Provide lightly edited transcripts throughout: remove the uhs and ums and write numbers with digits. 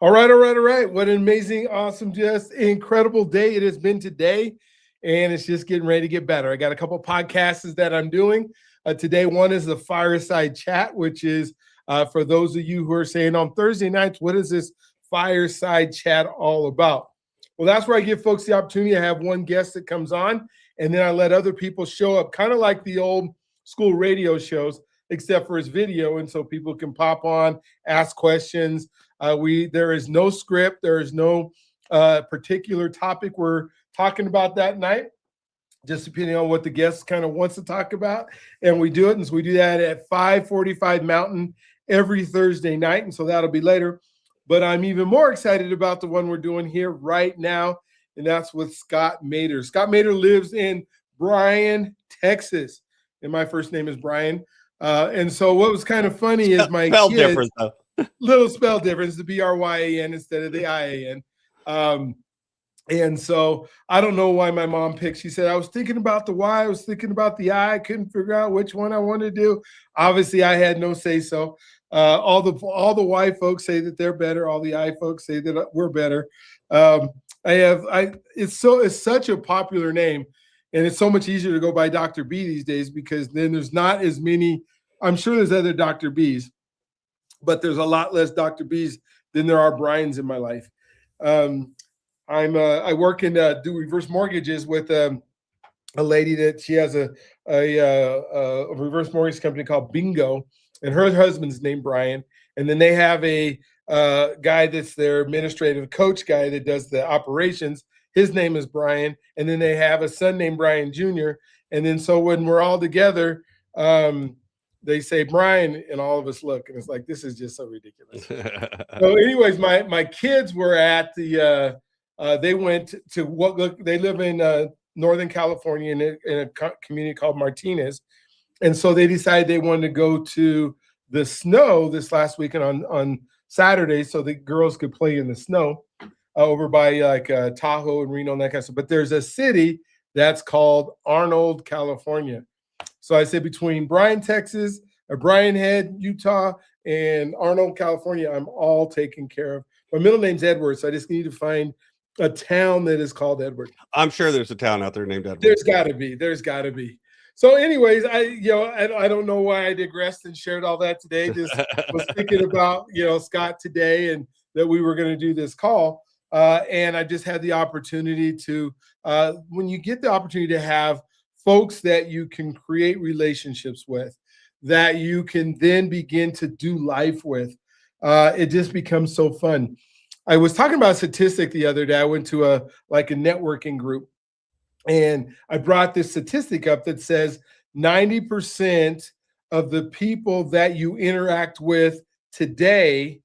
All right, all right, all right. What an amazing, awesome, just incredible day it has been today. And it's just getting ready to get better. I got a couple podcasts that I'm doing today. One is the Fireside Chat, which is for those of you who are saying on Thursday nights, what is this Fireside Chat all about? Well, that's where I give folks the opportunity to have one guest that comes on, and then I let other people show up, kind of like the old school radio shows, except for it's video. And so people can pop on, ask questions. There is no script. There is no particular topic we're talking about that night, just depending on what the guest kind of wants to talk about. And we do it. And so we do that at 5:45 Mountain every Thursday night. And so that'll be later. But I'm even more excited about the one we're doing here right now. And that's with Scott Maderer. Scott Maderer lives in Bryan, Texas. And my first name is Brian. And so what was kind of funny is my spell kids, difference though. Little spell difference, the Bryan instead of the IAN. And so I don't know why my mom picked. She said, I was thinking about the Y, I was thinking about the I couldn't figure out which one I wanted to do. Obviously, I had no say so. All the Y folks say that they're better. All the I folks say that we're better. It's such a popular name, and it's so much easier to go by Dr. B these days because then there's not as many. I'm sure there's other Dr. B's, but there's a lot less Dr. B's than there are Brian's in my life. I work in do reverse mortgages with a lady that she has a reverse mortgage company called Bingo, and her husband's named Brian. And then they have a guy that's their administrative coach guy that does the operations. His name is Brian. And then they have a son named Brian Jr. And then so when we're all together, they say Brian, and all of us look, and it's like, this is just so ridiculous. So anyways, my kids were at the they went to they live in Northern California in a community called Martinez. And so they decided they wanted to go to the snow this last weekend on Saturday so the girls could play in the snow over by like Tahoe and Reno and that kind of stuff. But there's a city that's called Arnold, California. So I said between Bryan, Texas, Bryan Head, Utah, and Arnold, California, I'm all taken care of. My middle name's Edward, so I just need to find a town that is called Edward. I'm sure there's a town out there named Edward. There's got to be. So anyways, I don't know why I digressed and shared all that today. Just was thinking about, Scott today and that we were going to do this call. And I just had the opportunity to, when you get the opportunity to have folks that you can create relationships with, that you can then begin to do life with, it just becomes so fun. I was talking about a statistic the other day. I went to a networking group, and I brought this statistic up that says 90% of the people that you interact with today,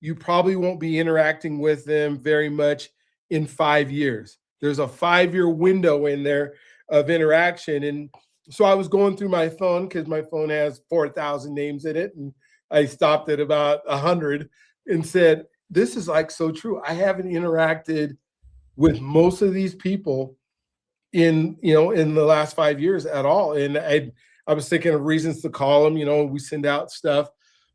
you probably won't be interacting with them very much in 5 years. There's a 5-year window in there of interaction. And so I was going through my phone because my phone has 4,000 names in it. And I stopped at about 100 and said, this is like so true. I haven't interacted with most of these people in the last 5 years at all. And I was thinking of reasons to call them, we send out stuff.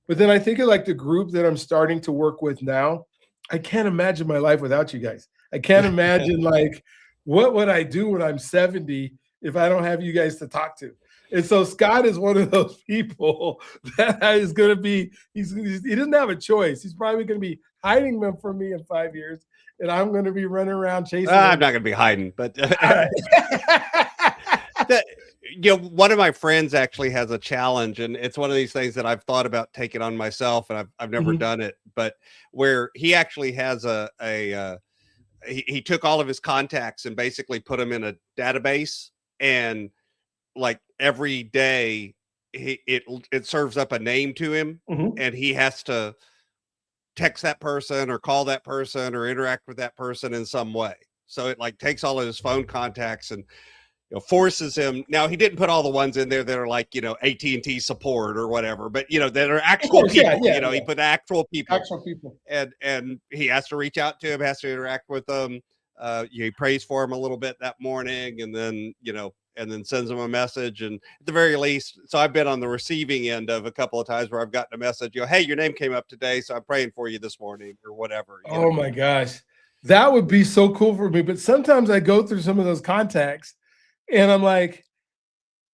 But then I think of like the group that I'm starting to work with now. I can't imagine my life without you guys. I can't imagine like what would I do when I'm 70 if I don't have you guys to talk to. And so Scott is one of those people that is going to be, he doesn't have a choice. He's probably going to be hiding them from me in 5 years. And I'm going to be running around chasing I'm not going to be hiding, but one of my friends actually has a challenge, and it's one of these things that I've thought about taking on myself, and I've never done it, but where he actually has he took all of his contacts and basically put them in a database, and like every day it serves up a name to him, and he has to text that person or call that person or interact with that person in some way. So it like takes all of his phone contacts and forces him. Now he didn't put all the ones in there that are like, AT&T support or whatever, but that are actual people. He put actual people, and he has to reach out to him, has to interact with them. He prays for him a little bit that morning, and then, and then sends them a message. And at the very least, so I've been on the receiving end of a couple of times where I've gotten a message, hey, your name came up today, so I'm praying for you this morning or whatever. Oh my gosh, that would be so cool for me. But sometimes I go through some of those contacts and I'm like,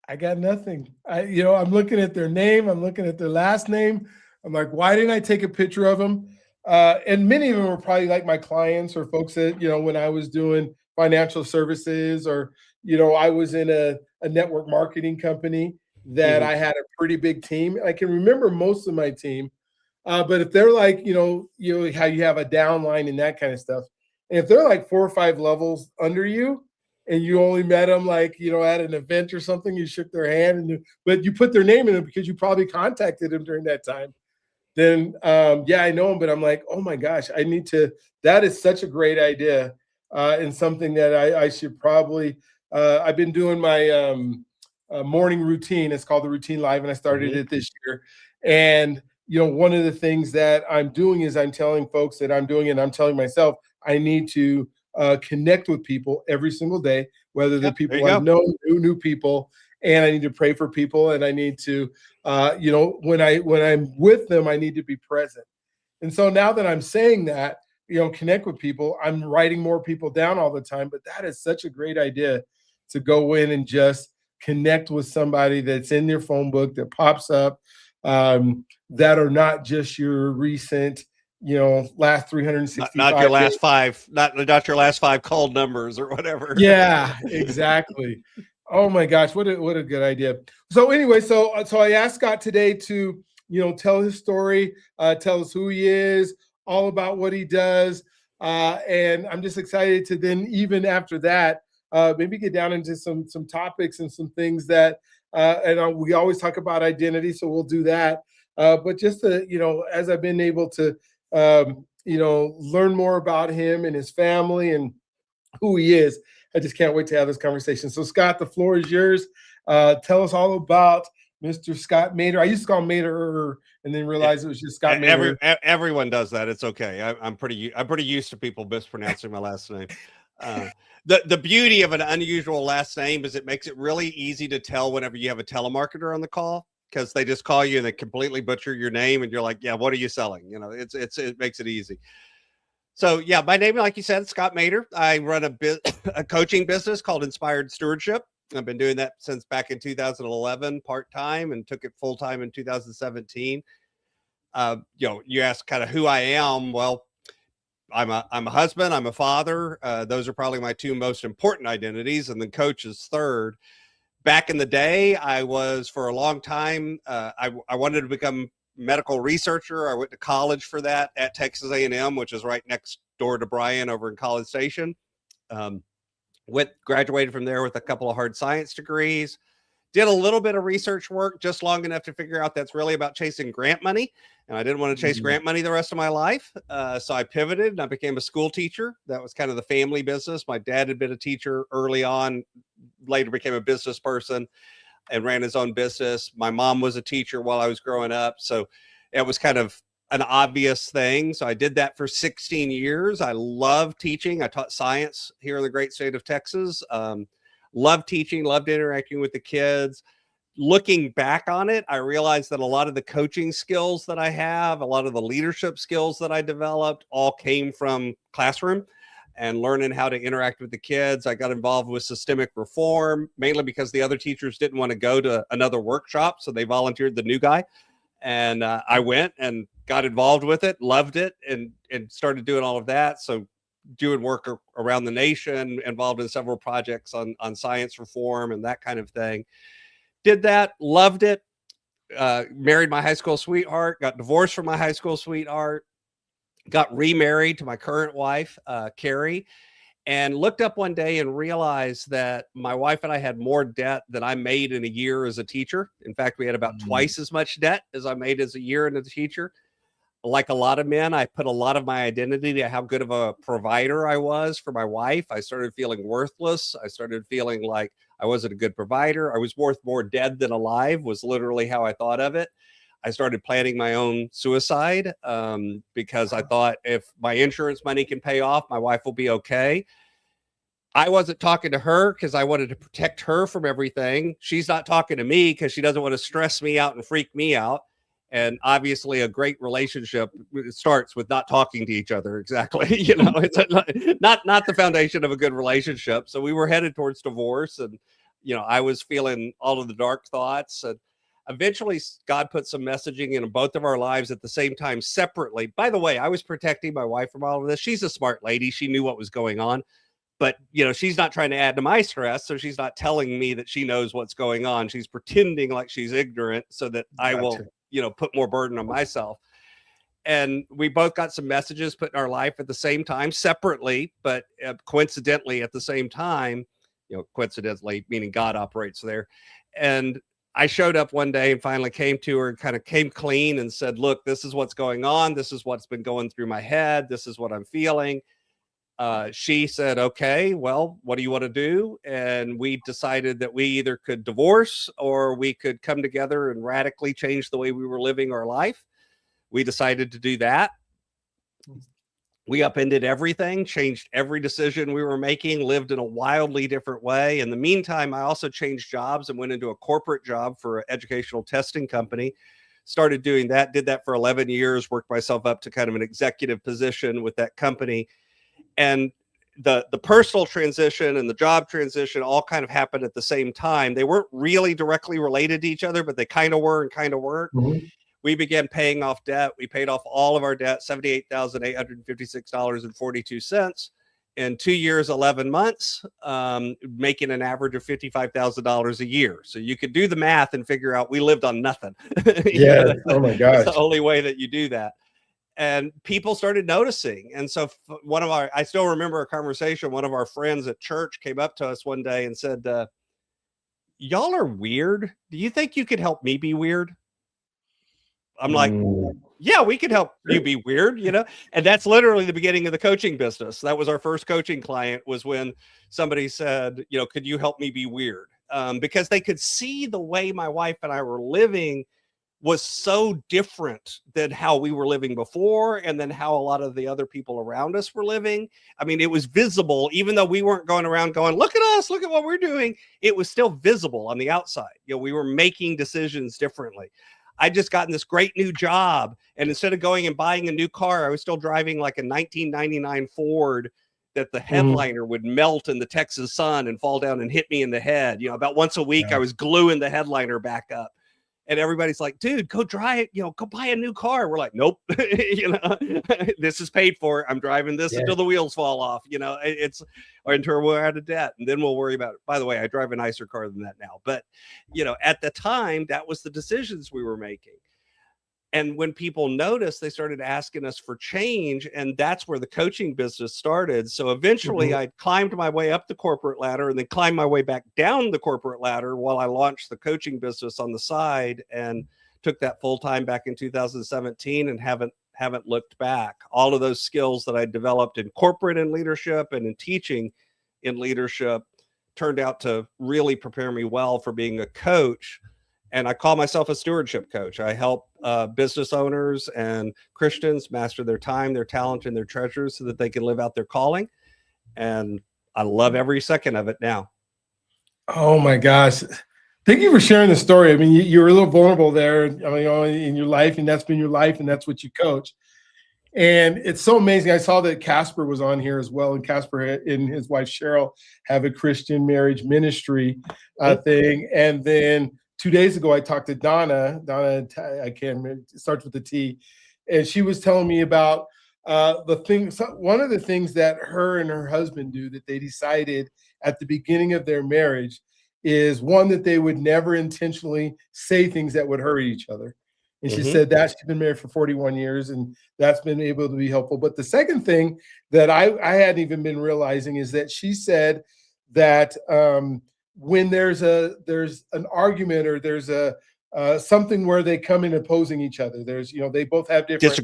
I got nothing. I'm looking at their name. I'm looking at their last name. I'm like, why didn't I take a picture of them? And many of them were probably like my clients or folks that, when I was doing financial services or, I was in a network marketing company that I had a pretty big team. I can remember most of my team. But if they're like, how you have a downline and that kind of stuff. And if they're like 4 or 5 levels under you and you only met them like, at an event or something, you shook their hand, but you put their name in it because you probably contacted them during that time. Then, I know them, but I'm like, oh my gosh, that is such a great idea. And something that I should probably, I've been doing my morning routine. It's called the Routine Live, and I started it this year. And, one of the things that I'm doing is I'm telling folks that I'm doing it, and I'm telling myself I need to connect with people every single day, whether the people I've known, new people, and I need to pray for people, and I need to, when I'm with them, I need to be present. And so now that I'm saying that, connect with people, I'm writing more people down all the time, but that is such a great idea to go in and just connect with somebody that's in your phone book that pops up, that are not just your recent, last 365 not your last days. not your last 5 called numbers or whatever. Yeah, exactly. Oh my gosh, what a good idea. So anyway, so I asked Scott today to, tell his story, tell us who he is, all about what he does. And I'm just excited to then, even after that, maybe get down into some topics and some things that, we always talk about identity, so we'll do that. But just to, as I've been able to, learn more about him and his family and who he is, I just can't wait to have this conversation. So Scott, the floor is yours. Tell us all about Mr. Scott Maderer. I used to call him Maderer and then realized it was just Scott Maderer. Everyone does that. It's okay. I'm pretty used to people mispronouncing my last name. The beauty of an unusual last name is it makes it really easy to tell whenever you have a telemarketer on the call, because they just call you and they completely butcher your name and you're like, yeah, what are you selling? It makes it easy. So yeah, my name, like you said, is Scott Maderer. I run a coaching business called Inspired Stewardship. I've been doing that since back in 2011, part-time, and took it full-time in 2017. You ask kind of who I am. Well, I'm a husband, I'm a father. Those are probably my 2 most important identities, and then coach is third. Back in the day, I was, for a long time, I wanted to become medical researcher. I went to college for that at Texas A&M, which is right next door to Bryan over in College Station. Graduated from there with a couple of hard science degrees. Did a little bit of research work, just long enough to figure out that's really about chasing grant money. And I didn't want to chase grant money the rest of my life. So I pivoted and I became a school teacher. That was kind of the family business. My dad had been a teacher early on, later became a business person and ran his own business. My mom was a teacher while I was growing up. So it was kind of an obvious thing. So I did that for 16 years. I love teaching. I taught science here in the great state of Texas. Loved teaching, loved interacting with the kids. Looking back on it, I realized that a lot of the coaching skills that I have, a lot of the leadership skills that I developed all came from classroom and learning how to interact with the kids. I got involved with systemic reform, mainly because the other teachers didn't want to go to another workshop. So they volunteered the new guy. And I went and got involved with it, loved it, and started doing all of that. So doing work around the nation, involved in several projects on science reform and that kind of thing. Did that, loved it, married my high school sweetheart, got divorced from my high school sweetheart, got remarried to my current wife, Carrie, and looked up one day and realized that my wife and I had more debt than I made in a year as a teacher. In fact, we had about twice as much debt as I made as a year as a teacher. Like a lot of men, I put a lot of my identity to how good of a provider I was for my wife. I started feeling worthless. I started feeling like I wasn't a good provider. I was worth more dead than alive, was literally how I thought of it. I started planning my own suicide because I thought if my insurance money can pay off, my wife will be okay. I wasn't talking to her because I wanted to protect her from everything. She's not talking to me because she doesn't want to stress me out and freak me out. And obviously a great relationship starts with not talking to each other. Exactly. It's not the foundation of a good relationship. So we were headed towards divorce, and, I was feeling all of the dark thoughts, and eventually God put some messaging in both of our lives at the same time, separately. By the way, I was protecting my wife from all of this. She's a smart lady. She knew what was going on. But, she's not trying to add to my stress. So she's not telling me that she knows what's going on. She's pretending like she's ignorant so that I will, put more burden on myself. And we both got some messages put in our life at the same time, separately, but coincidentally at the same time, coincidentally, meaning God operates there. And I showed up one day and finally came to her and kind of came clean and said, look, this is what's going on. This is what's been going through my head. This is what I'm feeling. She said, okay, well, what do you want to do? And we decided that we either could divorce or we could come together and radically change the way we were living our life. We decided to do that. We upended everything, changed every decision we were making, lived in a wildly different way. In the meantime, I also changed jobs and went into a corporate job for an educational testing company. Started doing that, did that for 11 years, worked myself up to kind of an executive position with that company. And the personal transition and the job transition all kind of happened at the same time. They weren't really directly related to each other, but they kind of were and kind of weren't. Mm-hmm. We began paying off debt. We paid off all of our debt, $78,856.42 in 2 years, 11 months, making an average of $55,000 a year. So you could do the math and figure out we lived on nothing. Yeah. Oh my gosh. That's the only way that you do that. And people started noticing. And so I still remember a conversation. One of our friends at church came up to us one day and said, y'all are weird. Do you think you could help me be weird? I'm like, yeah, we could help you be weird, and that's literally the beginning of the coaching business. That was our first coaching client, was when somebody said, could you help me be weird? Because they could see the way my wife and I were living was so different than how we were living before, and then how a lot of the other people around us were living. I mean, it was visible, even though we weren't going around going, look at us, look at what we're doing. It was still visible on the outside. We were making decisions differently. I just gotten this great new job, and instead of going and buying a new car, I was still driving like a 1999 Ford that the headliner would melt in the Texas sun and fall down and hit me in the head. About once a week, I was gluing the headliner back up. And everybody's like, dude, go drive, go buy a new car. We're like, nope, this is paid for. I'm driving this until the wheels fall off, or until we're out of debt. And then we'll worry about it. By the way, I drive a nicer car than that now. But, at the time, that was the decisions we were making. And when people noticed, they started asking us for change. And that's where the coaching business started. So eventually I climbed my way up the corporate ladder and then climbed my way back down the corporate ladder while I launched the coaching business on the side, and took that full time back in 2017 and haven't looked back. All of those skills that I developed in corporate and leadership and in teaching in leadership turned out to really prepare me well for being a coach. And I call myself a stewardship coach. I help business owners and Christians master their time, their talent, and their treasures so that they can live out their calling. And I love every second of it now. Oh my gosh. Thank you for sharing the story. I mean, you were a little vulnerable there, in your life, and that's been your life, and that's what you coach. And it's so amazing. I saw that Casper was on here as well. And Casper and his wife, Cheryl, have a Christian marriage ministry thing. And then 2 days ago, I talked to Donna, I can't remember, it starts with a T. And she was telling me about one of the things that her and her husband do that they decided at the beginning of their marriage is, one, that they would never intentionally say things that would hurt each other. And she said that she's been married for 41 years and that's been able to be helpful. But the second thing that I hadn't even been realizing is that she said that when there's an argument or there's something where they come in opposing each other, they both have different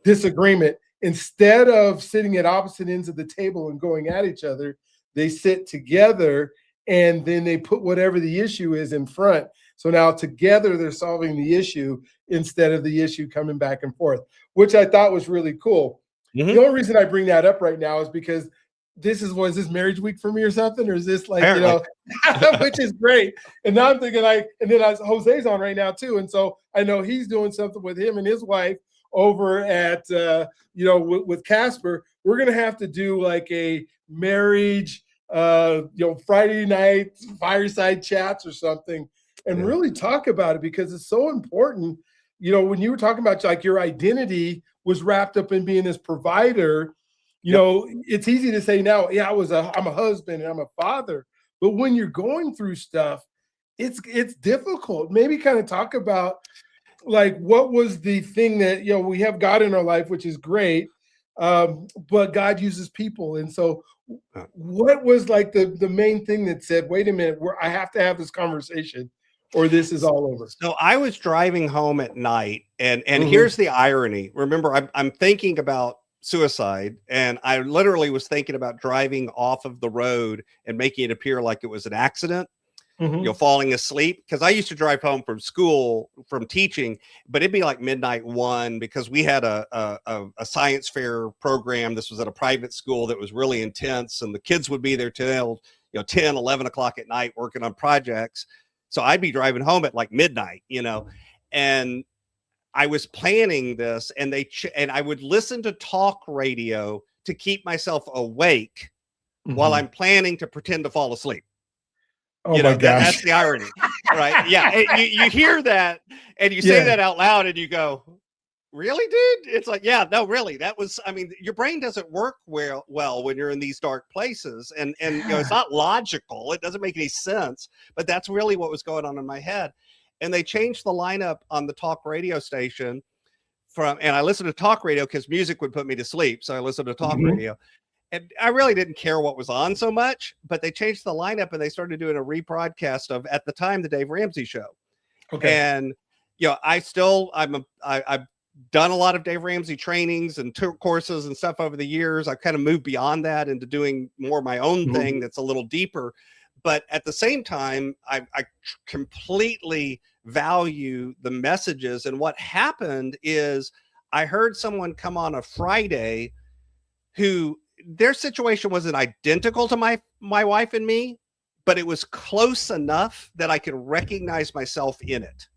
disagreement. Instead of sitting at opposite ends of the table and going at each other, they sit together and then they put whatever the issue is in front. So now together they're solving the issue instead of the issue coming back and forth, which I thought was really cool. The only reason I bring that up right now is because was this marriage week for me or something? Or is this like, Apparently. which is great. And now I'm thinking and then Jose's on right now too. And so I know he's doing something with him and his wife over at, with Casper. We're going to have to do like a marriage, Friday night fireside chats or something and really talk about it, because it's so important. When you were talking about like your identity was wrapped up in being this provider, it's easy to say now, I'm a husband and I'm a father, but when you're going through stuff, it's difficult. Maybe kind of talk about like, what was the thing that, we have God in our life, which is great. But God uses people. And so what was like the main thing that said, wait a minute, I have to have this conversation or this is all over? So I was driving home at night and here's the irony. Remember, I'm thinking about suicide, and I literally was thinking about driving off of the road and making it appear like it was an accident. Falling asleep, because I used to drive home from school from teaching, but it'd be like midnight 1 because we had a science fair program. This was at a private school that was really intense, and the kids would be there till 10, 11 o'clock at night working on projects. So I'd be driving home at like midnight, and I was planning this, and I would listen to talk radio to keep myself awake while I'm planning to pretend to fall asleep. Oh my gosh. That's the irony, right? Yeah. You hear that and you say that out loud and you go, really, dude? It's like, yeah, no, really. That was, your brain doesn't work well when you're in these dark places, and it's not logical. It doesn't make any sense, but that's really what was going on in my head. And they changed the lineup on the talk radio station and I listened to talk radio because music would put me to sleep. So I listened to talk radio. And I really didn't care what was on so much, but they changed the lineup and they started doing a rebroadcast of, at the time, the Dave Ramsey Show. Okay. And, I've done a lot of Dave Ramsey trainings and courses and stuff over the years. I've kind of moved beyond that into doing more of my own thing that's a little deeper. But at the same time, I completely value the messages. And what happened is I heard someone come on a Friday who, their situation wasn't identical to my wife and me, but it was close enough that I could recognize myself in it.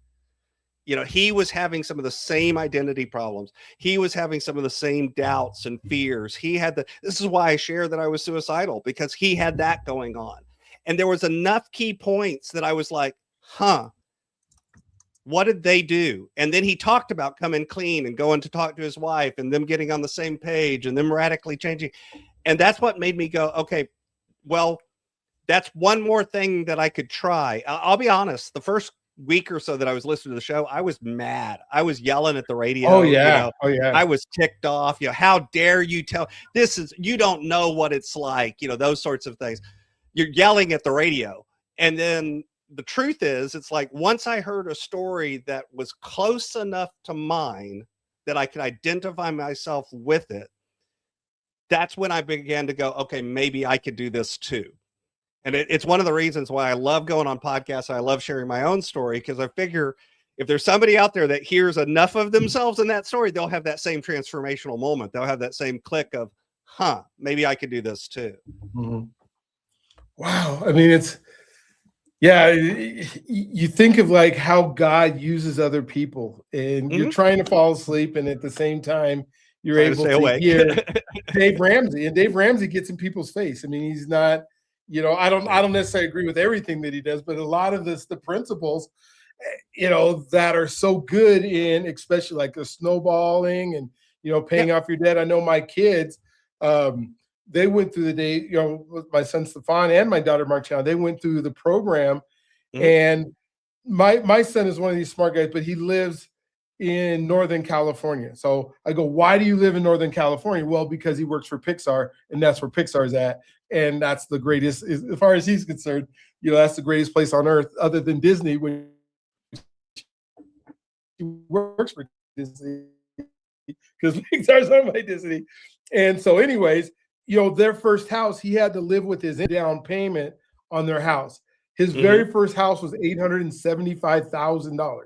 He was having some of the same identity problems. He was having some of the same doubts and fears. This is why I share that I was suicidal, because he had that going on. And there was enough key points that I was like, what did they do? And then he talked about coming clean and going to talk to his wife and them getting on the same page and them radically changing. And that's what made me go, okay, well, that's one more thing that I could try. I'll be honest. The first week or so that I was listening to the show, I was mad. I was yelling at the radio. Oh yeah. I was ticked off. How dare you you don't know what it's like, those sorts of things. You're yelling at the radio. And then the truth is, it's like, once I heard a story that was close enough to mine that I could identify myself with it, that's when I began to go, okay, maybe I could do this too. And it's one of the reasons why I love going on podcasts. I love sharing my own story, because I figure if there's somebody out there that hears enough of themselves in that story, they'll have that same transformational moment. They'll have that same click of, maybe I could do this too. Wow. You think of like how God uses other people, and you're trying to fall asleep, and at the same time you're able to hear Dave Ramsey, and Dave Ramsey gets in people's face. He's not, I don't necessarily agree with everything that he does, but a lot of the principles, that are so good in, especially like the snowballing and, paying off your debt. I know my kids, they went through the day, with my son Stefan and my daughter Marciana, they went through the program. And my son is one of these smart guys, but he lives in Northern California. So I go, why do you live in Northern California? Well, because he works for Pixar, and that's where Pixar is at. And that's the greatest, as far as he's concerned, that's the greatest place on earth other than Disney, when he works for Disney, because Pixar's owned by Disney. And so anyways, their first house, he had to live with his down payment on their house. His very first house was $875,000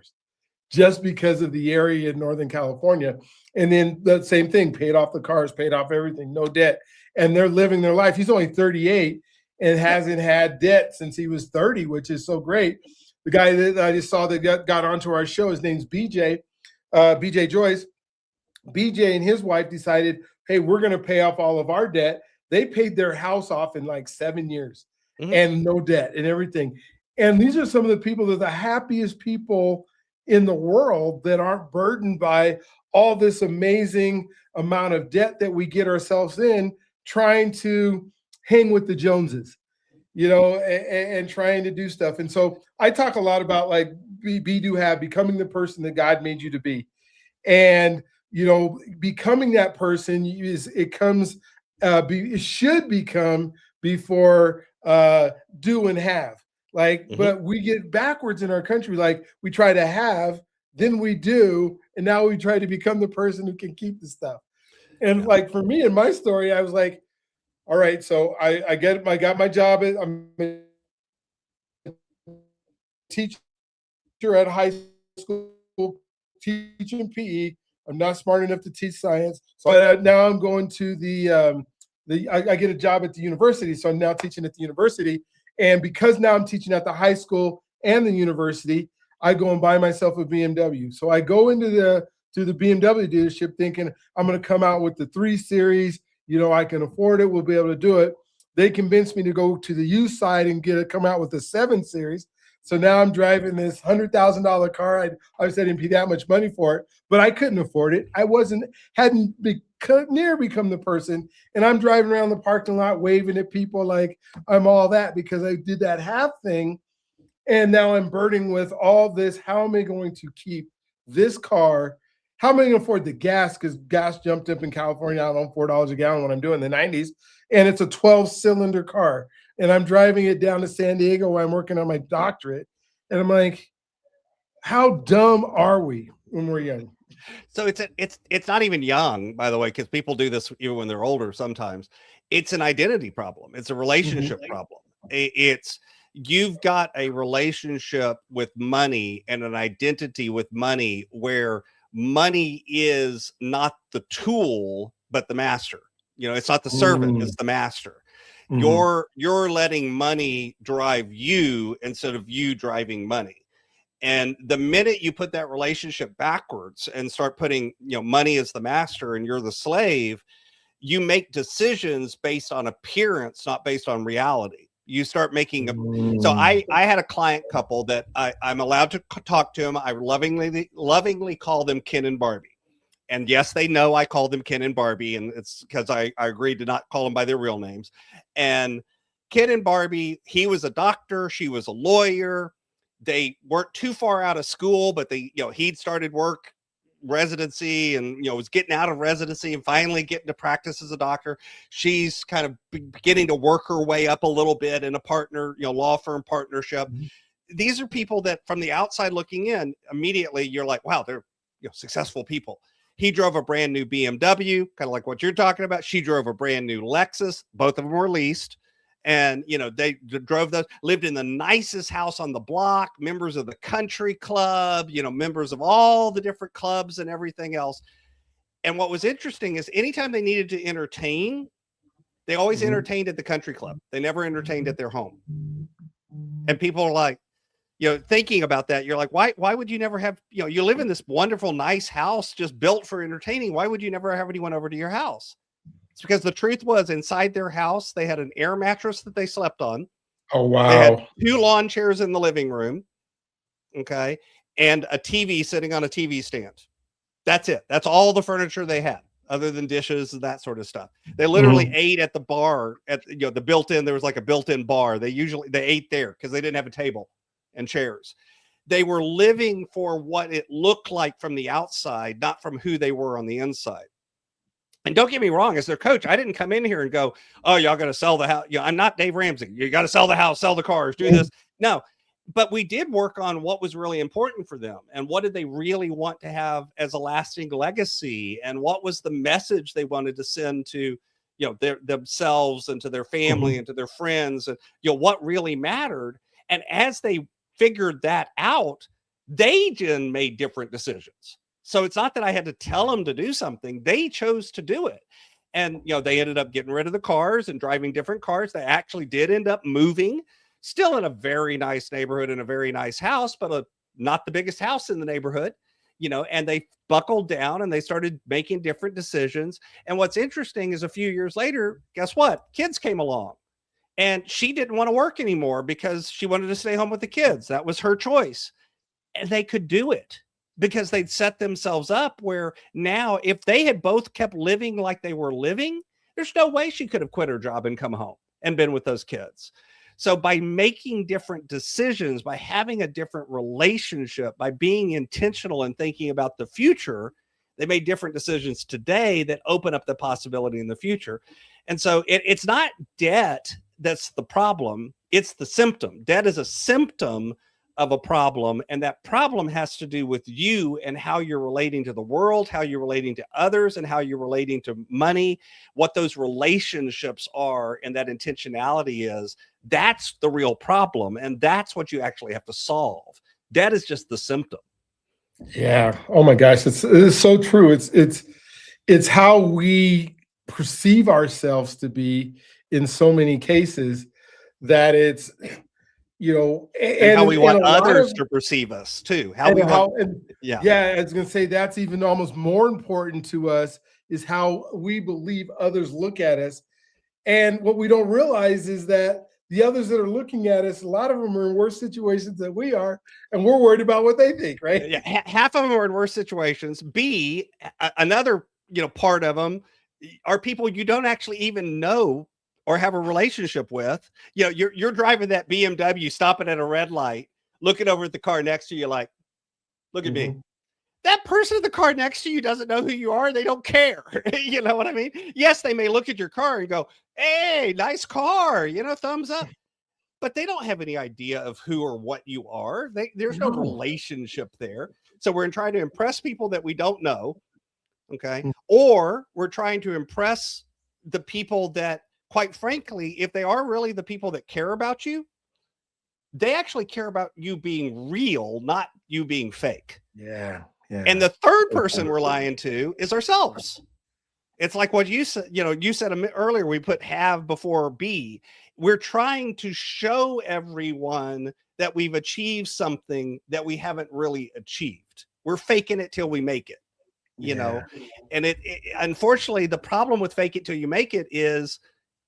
just because of the area in Northern California. And then the same thing, paid off the cars, paid off everything, no debt. and they're living their life. He's only 38 and hasn't had debt since he was 30, which is so great. The guy that I just saw that got onto our show, his name's BJ, BJ Joyce. BJ and his wife decided, hey, we're going to pay off all of our debt. They paid their house off in like 7 years and no debt and everything. And these are some of the people that are the happiest people in the world that aren't burdened by all this amazing amount of debt that we get ourselves in trying to hang with the Joneses, and trying to do stuff. And so I talk a lot about like becoming the person that God made you to be. And, becoming that person it should become before do and have. But we get backwards in our country. Like we try to have, then we do, and now we try to become the person who can keep the stuff. And like for me in my story, I was like, all right, so I got my job I'm a teacher at high school teaching PE. I'm not smart enough to teach science. So now I'm going to I get a job at the university. So I'm now teaching at the university. And because now I'm teaching at the high school and the university, I go and buy myself a BMW. So I go into the BMW dealership thinking I'm going to come out with the 3 Series. I can afford it. We'll be able to do it. They convinced me to go to the used side and come out with the 7 Series. So now I'm driving this $100,000 car. I obviously didn't pay that much money for it, but I couldn't afford it. I hadn't become the person. And I'm driving around the parking lot waving at people like I'm all that because I did that half thing. And now I'm burdened with all this. How am I going to keep this car? How am I going to afford the gas? Because gas jumped up in California, I don't know, $4 a gallon when I'm doing the 90s. And it's a 12-cylinder car. And I'm driving it down to San Diego while I'm working on my doctorate. And I'm like, how dumb are we when we're young? So it's not even young, by the way, because people do this even when they're older sometimes. It's an identity problem. It's a relationship problem. It's you've got a relationship with money and an identity with money where money is not the tool, but the master. It's not the servant, it's the master. You're letting money drive you instead of you driving money. And the minute you put that relationship backwards and start putting, money as the master and you're the slave, you make decisions based on appearance, not based on reality. You start making so I had a client couple that I'm allowed to talk to them. I lovingly call them Ken and Barbie. And yes, they know I call them Ken and Barbie, and it's because I agreed to not call them by their real names. And Ken and Barbie, he was a doctor, she was a lawyer. They weren't too far out of school, but he'd started work residency and was getting out of residency and finally getting to practice as a doctor. She's kind of beginning to work her way up a little bit in a partner, law firm partnership. These are people that from the outside looking in, immediately you're like, wow, they're successful people. He drove a brand new BMW, kind of like what you're talking about. She drove a brand new Lexus. Both of them were leased. And, they drove those, lived in the nicest house on the block, members of the country club, members of all the different clubs and everything else. And what was interesting is anytime they needed to entertain, they always entertained at the country club. They never entertained at their home. And people are like, thinking about that, you're like, why would you never have, you live in this wonderful, nice house just built for entertaining. Why would you never have anyone over to your house? It's because the truth was inside their house, they had an air mattress that they slept on. Oh, wow. They had 2 lawn chairs in the living room. Okay. And a TV sitting on a TV stand. That's it. That's all the furniture they had other than dishes and that sort of stuff. They literally ate at the bar at, the built-in, there was like a built-in bar. They ate there because they didn't have a table and chairs. They were living for what it looked like from the outside, not from who they were on the inside. And don't get me wrong, as their coach, I didn't come in here and go, oh, y'all got to sell the house. I'm not Dave Ramsey. You got to sell the house, sell the cars, do this. No, but we did work on what was really important for them and what did they really want to have as a lasting legacy and what was the message they wanted to send to, themselves and to their family and to their friends and, what really mattered. And as they figured that out, they then made different decisions. So it's not that I had to tell them to do something. They chose to do it. And, they ended up getting rid of the cars and driving different cars. They actually did end up moving, still in a very nice neighborhood in a very nice house, but not the biggest house in the neighborhood, and they buckled down and they started making different decisions. And what's interesting is a few years later, guess what? Kids came along and she didn't want to work anymore because she wanted to stay home with the kids. That was her choice. And they could do it because they'd set themselves up where now if they had both kept living like they were living, there's no way she could have quit her job and come home and been with those kids. So by making different decisions, by having a different relationship, by being intentional and thinking about the future, they made different decisions today that open up the possibility in the future. And so it's not debt that's the problem. It's the symptom. Debt is a symptom of a problem, and that problem has to do with you and how you're relating to the world, how you're relating to others, and how you're relating to money, what those relationships are, and that intentionality is. That's the real problem, and that's what you actually have to solve. Debt is just the symptom. Yeah. Oh my gosh, it's so true. It's how we perceive ourselves to be in so many cases that it's, and how we want others to perceive us too. I was going to say that's even almost more important to us is how we believe others look at us. And what we don't realize is that the others that are looking at us, a lot of them are in worse situations than we are, and we're worried about what they think, right? Yeah, half of them are in worse situations. B, another part of them are people you don't actually even know or have a relationship with. You're driving that BMW, stopping at a red light, looking over at the car next to you like, look at me. That person in the car next to you doesn't know who you are. They don't care. You know what I mean? Yes, they may look at your car and go, hey, nice car, thumbs up. But they don't have any idea of who or what you are. There's no relationship there. So we're trying to impress people that we don't know. Okay. Or we're trying to impress the people that, quite frankly, if they are really the people that care about you, they actually care about you being real, not you being fake. Yeah. And the third person we're lying to is ourselves. It's like what you said, you said earlier, we put have before be. We're trying to show everyone that we've achieved something that we haven't really achieved. We're faking it till we make it, and it unfortunately, the problem with fake it till you make it is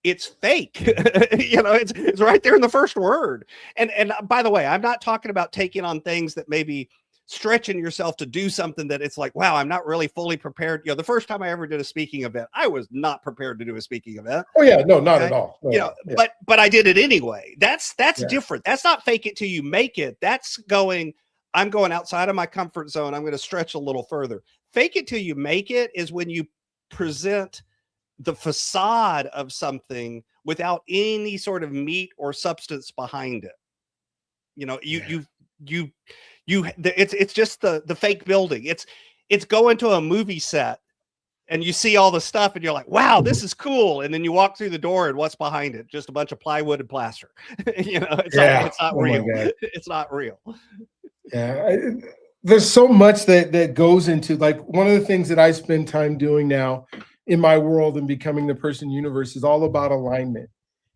it's fake. It's right there in the first word. And by the way, I'm not talking about taking on things that maybe stretching yourself to do something that it's like, wow, I'm not really fully prepared. The first time I ever did a speaking event, I was not prepared to do a speaking event. Oh yeah, no, not at all. No, but I did it anyway. That's different. That's not fake it till you make it. That's I'm going outside of my comfort zone. I'm going to stretch a little further. Fake it till you make it is when you present the facade of something without any sort of meat or substance behind it. It's just the fake building. It's going to a movie set and you see all the stuff and you're like, wow, this is cool. And then you walk through the door and what's behind it? Just a bunch of plywood and plaster. It's not real. It's not real. Yeah. There's so much that goes into, like, one of the things that I spend time doing now in my world and becoming the person universe is all about alignment,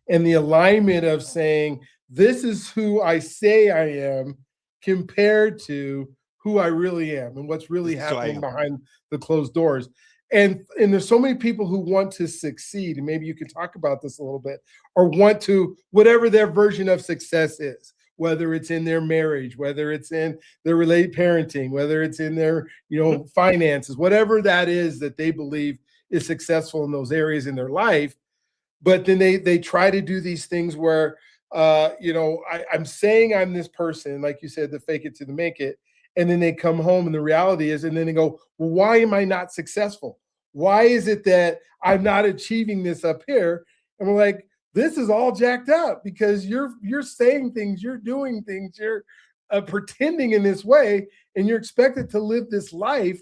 and the alignment of saying, this is who I say I am compared to who I really am and what's really happening behind the closed doors. And there's so many people who want to succeed, and maybe you can talk about this a little bit, or want to, whatever their version of success is, whether it's in their marriage, whether it's in their related parenting, whether it's in their, finances, whatever that is that they believe is successful in those areas in their life. But then they try to do these things where, I'm saying I'm this person, like you said, the fake it to the make it. And then they come home and the reality is, and then they go, well, why am I not successful? Why is it that I'm not achieving this up here? And we're like, this is all jacked up because you're saying things, you're doing things, you're pretending in this way, and you're expected to live this life,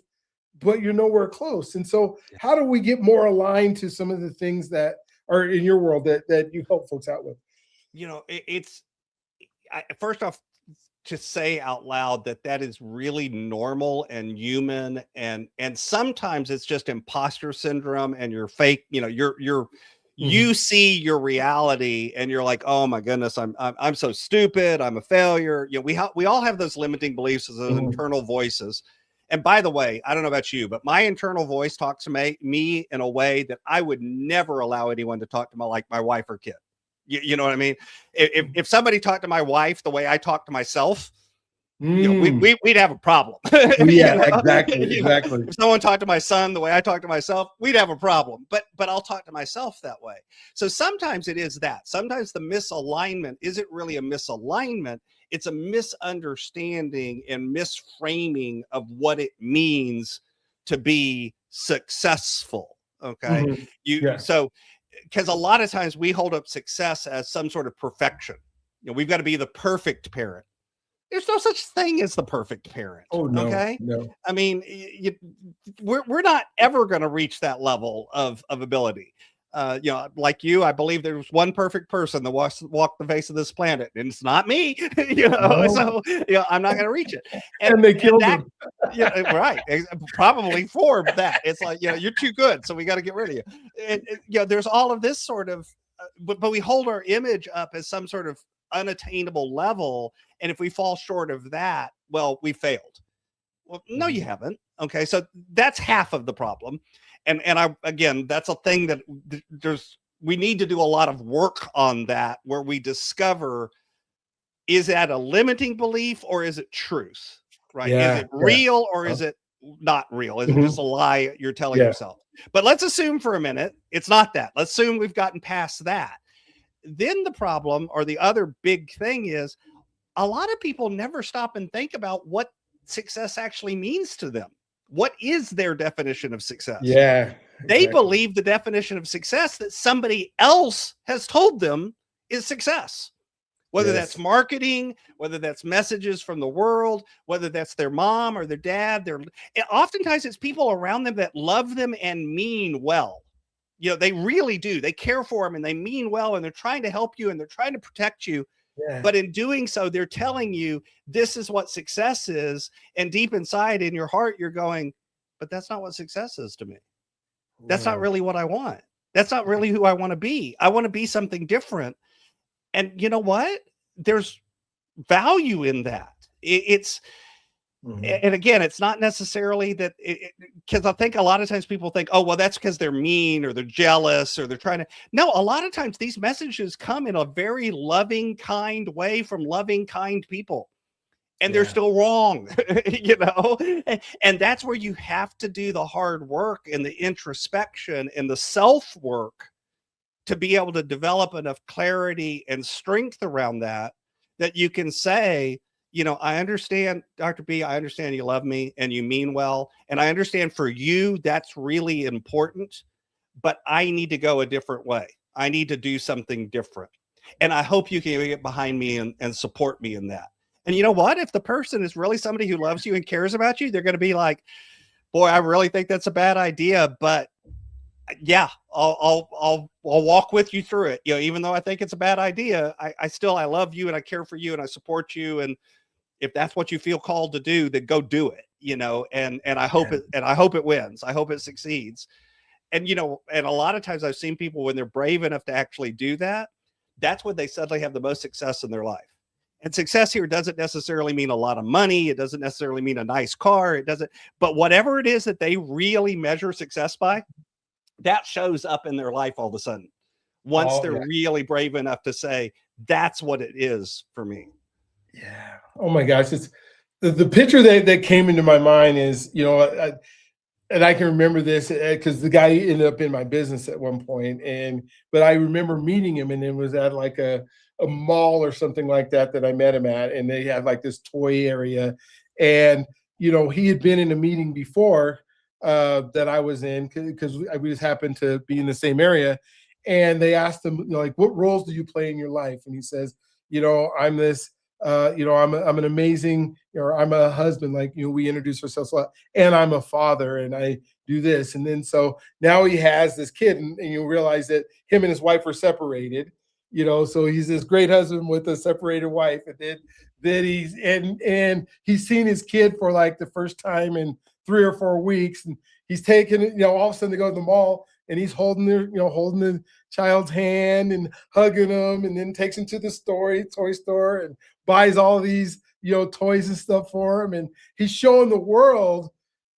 but you're nowhere close. And so how do we get more aligned to some of the things that are in your world that you help folks out with? First off, to say out loud that that is really normal and human, and sometimes it's just imposter syndrome, and you're fake, you see your reality and you're like, oh my goodness, I'm so stupid, I'm a failure. We all have those limiting beliefs, those internal voices. And by the way, I don't know about you, but my internal voice talks to me in a way that I would never allow anyone to talk to my wife or kid. You know what I mean? If somebody talked to my wife the way I talk to myself, we'd have a problem. Yeah, exactly. If someone talked to my son the way I talk to myself, we'd have a problem. But I'll talk to myself that way. So sometimes it is that. Sometimes the misalignment isn't really a misalignment. It's a misunderstanding and misframing of what it means to be successful. Okay. So, because a lot of times we hold up success as some sort of perfection. We've got to be the perfect parent. There's no such thing as the perfect parent. Oh, no, okay. No. I mean, we're not ever going to reach that level of ability. Like you, I believe there's one perfect person that walk the face of this planet, and it's not me. No. So I'm not going to reach it. And they killed him. Yeah, right. Probably for that. It's like, you're too good, so we got to get rid of you. And there's all of this sort of, but we hold our image up as some sort of unattainable level, and if we fall short of that, well, we failed. Well, no, you haven't. Okay, so that's half of the problem. And again, that's a thing that we need to do a lot of work on, that where we discover, is that a limiting belief or is it truth? Right? Is it real or is it not real? Is it just a lie you're telling yourself? But let's assume for a minute it's not that. Let's assume we've gotten past that. Then the problem, or the other big thing, is a lot of people never stop and think about what success actually means to them. What is their definition of success? Yeah. They believe the definition of success that somebody else has told them is success. Whether that's marketing, whether that's messages from the world, whether that's their mom or their dad, oftentimes it's people around them that love them and mean well. They really do. They care for them and they mean well, and they're trying to help you and they're trying to protect you. Yeah. But in doing so, they're telling you this is what success is. And deep inside in your heart, you're going, but that's not what success is to me. That's not really what I want. That's not really who I want to be. I want to be something different. And you know what? There's value in that. And again, it's not necessarily that, because I think a lot of times people think, oh, well, that's because they're mean or they're jealous or they're trying to. No, a lot of times these messages come in a very loving, kind way from loving, kind people. And they're still wrong, and that's where you have to do the hard work and the introspection and the self work to be able to develop enough clarity and strength around that you can say, I understand, Dr. B, I understand you love me and you mean well. And I understand for you, that's really important, but I need to go a different way. I need to do something different. And I hope you can get behind me and support me in that. And you know what? If the person is really somebody who loves you and cares about you, they're going to be like, boy, I really think that's a bad idea, but yeah, I'll walk with you through it. Even though I think it's a bad idea, I love you and I care for you and I support you. And if that's what you feel called to do, then go do it, and I hope it wins. I hope it succeeds. And, and a lot of times I've seen people, when they're brave enough to actually do that, that's when they suddenly have the most success in their life. And success here doesn't necessarily mean a lot of money. It doesn't necessarily mean a nice car. But whatever it is that they really measure success by, that shows up in their life all of a sudden. Once they're really brave enough to say, that's what it is for me. Yeah. Oh my gosh. It's the picture that came into my mind is, and I can remember this because the guy ended up in my business at one point. But I remember meeting him, and it was at like a mall or something like that I met him at. And they had like this toy area. And, he had been in a meeting before that I was in, because we just happened to be in the same area. And they asked him, what roles do you play in your life? And he says, I'm this, I'm an amazing, I'm a husband, we introduce ourselves a lot, and I'm a father, and I do this. And then so now he has this kid, and you realize that him and his wife were separated, so he's this great husband with a separated wife. And that and he's seen his kid for like the first time in 3 or 4 weeks, and he's taking it, all of a sudden they go to the mall and he's holding the child's hand and hugging him, and then takes him to the toy store, and buys all these, toys and stuff for him. And he's showing the world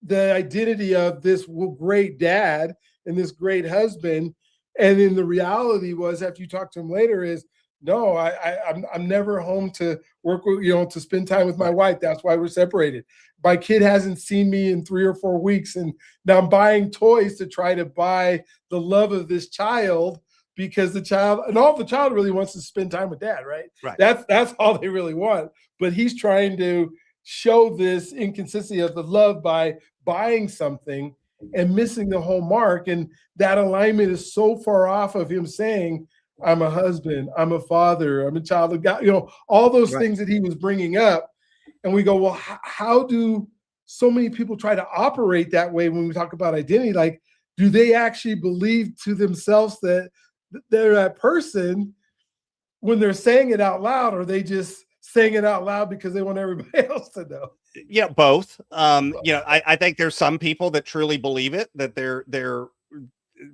the identity of this great dad and this great husband. And then the reality was, after you talk to him later, is no, I'm never home to work with, to spend time with my wife. That's why we're separated. My kid hasn't seen me in 3 or 4 weeks, and now I'm buying toys to try to buy the love of this child, because the child really wants to spend time with dad, right? Right. That's all they really want. But he's trying to show this inconsistency of the love by buying something and missing the whole mark. And that alignment is so far off of him saying, I'm a husband, I'm a father, I'm a child of God, all those things that he was bringing up. And we go, well, how do so many people try to operate that way when we talk about identity? Like, do they actually believe to themselves that they're that person when they're saying it out loud, or are they just saying it out loud because they want everybody else to know? Yeah, both. I think there's some people that truly believe it, that they're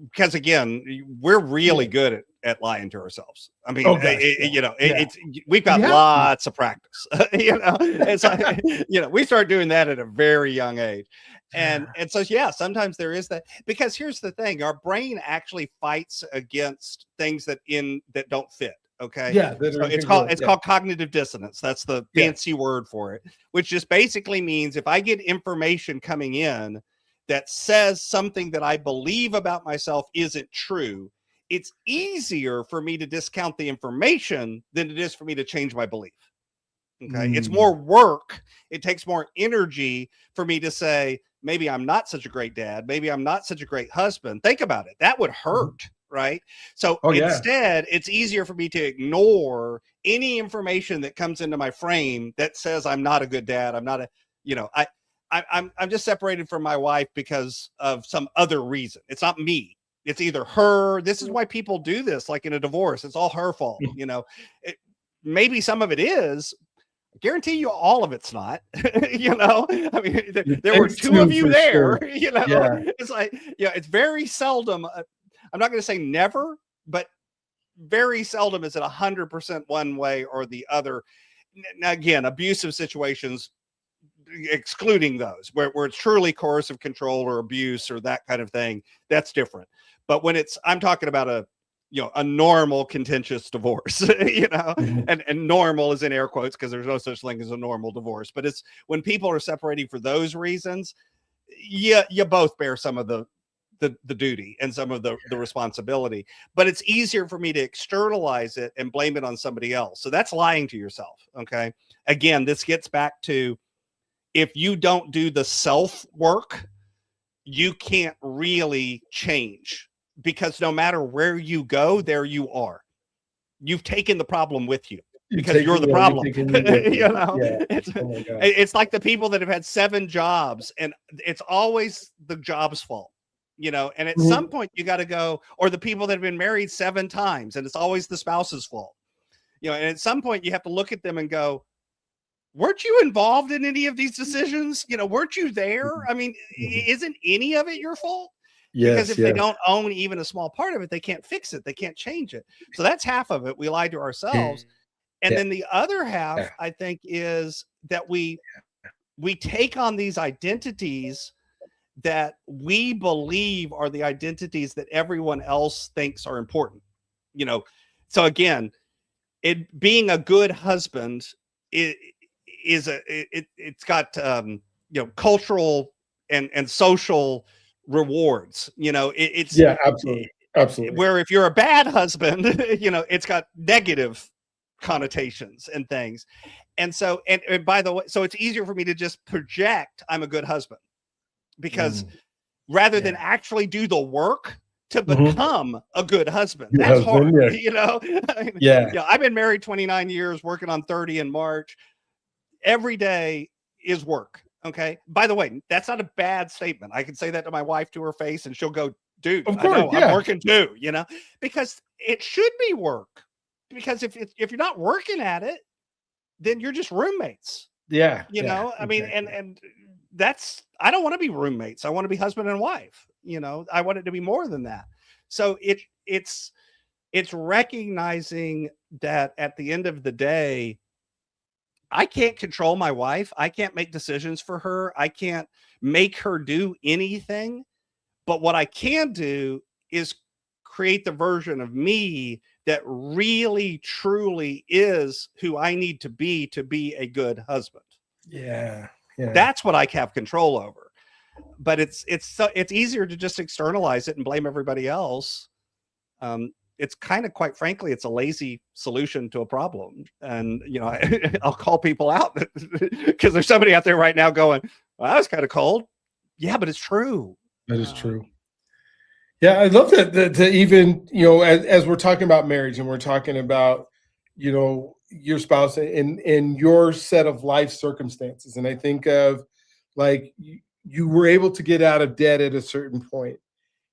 because again, we're really good at lying to ourselves. I mean, it's we've got lots of practice. It's like, we start doing that at a very young age. And so, sometimes there is that, because here's the thing, our brain actually fights against things that don't fit. Okay. Yeah. So it's called cognitive dissonance. That's the fancy word for it, which just basically means if I get information coming in that says something that I believe about myself isn't true, it's easier for me to discount the information than it is for me to change my belief. Okay. It's more work. It takes more energy for me to say, maybe I'm not such a great dad. Maybe I'm not such a great husband. Think about it. That would hurt. Right. So instead, it's easier for me to ignore any information that comes into my frame that says I'm not a good dad. I'm not I'm just separated from my wife because of some other reason. It's not me. It's either her. This is why people do this. Like in a divorce, it's all her fault. Maybe some of it is. I guarantee you all of it's not. I mean, there were 2 of you there. Sure. It's like, it's very seldom. I'm not going to say never, but very seldom is it 100% one way or the other. Now, again, abusive situations, excluding those where it's truly coercive control or abuse or that kind of thing, that's different. But when I'm talking about a normal contentious divorce, and normal is in air quotes because there's no such thing as a normal divorce. But it's when people are separating for those reasons, you both bear some of the duty and some of the responsibility, but it's easier for me to externalize it and blame it on somebody else. So that's lying to yourself. Okay. Again, this gets back to, if you don't do the self work, you can't really change, because no matter where you go, there you are. You've taken the problem with you. Because you're the problem. It's like the people that have had 7 jobs, and it's always the job's fault. And at some point you got to go, or the people that have been married 7 times, and it's always the spouse's fault. And at some point you have to look at them and go, weren't you involved in any of these decisions? Weren't you there? I mean, isn't any of it your fault? Because if they don't own even a small part of it, they can't fix it. They can't change it. So that's half of it. We lie to ourselves. And then the other half, I think, is that we take on these identities that we believe are the identities that everyone else thinks are important. So again, being a good husband it's got cultural and social rewards. Absolutely. Where if you're a bad husband, it's got negative connotations and things. And so, and by the way, so it's easier for me to just project I'm a good husband, because rather than actually do the work to become a good husband. That's hard, I've been married 29 years, working on 30 in March. Every day is work. Okay. By the way, that's not a bad statement. I can say that to my wife to her face and she'll go, dude, I know, I'm working too, because it should be work. Because if you're not working at it, then you're just roommates. Yeah. You Yeah. know, I mean, Exactly. and that's, I don't want to be roommates. I want to be husband and wife. You know, I want it to be more than that. So it's recognizing that at the end of the day, I can't control my wife. I can't make decisions for her. I can't make her do anything. But what I can do is create the version of me that really, truly is who I need to be a good husband. Yeah. Yeah. That's what I have control over. But it's easier to just externalize it and blame everybody else. It's kind of, quite frankly, it's a lazy solution to a problem. And, you know, I'll call people out because there's somebody out there right now going, well, that was kind of cold. Yeah, but it's true. That is true. Yeah, I love that to even, you know, as we're talking about marriage and we're talking about, you know, your spouse and your set of life circumstances. And I think of like you were able to get out of debt at a certain point.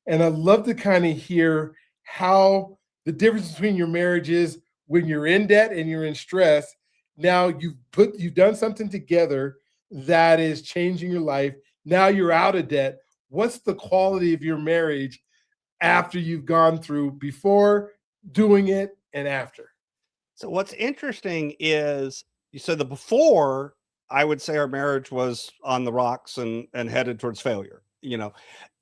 And I'd love to kind of hear how the difference between your marriage is when you're in debt and you're in stress. Now you've done something together that is changing your life. Now you're out of debt. What's the quality of your marriage after you've gone through, before, doing it, and after? So what's interesting is, so the before, I would say our marriage was on the rocks and headed towards failure, you know,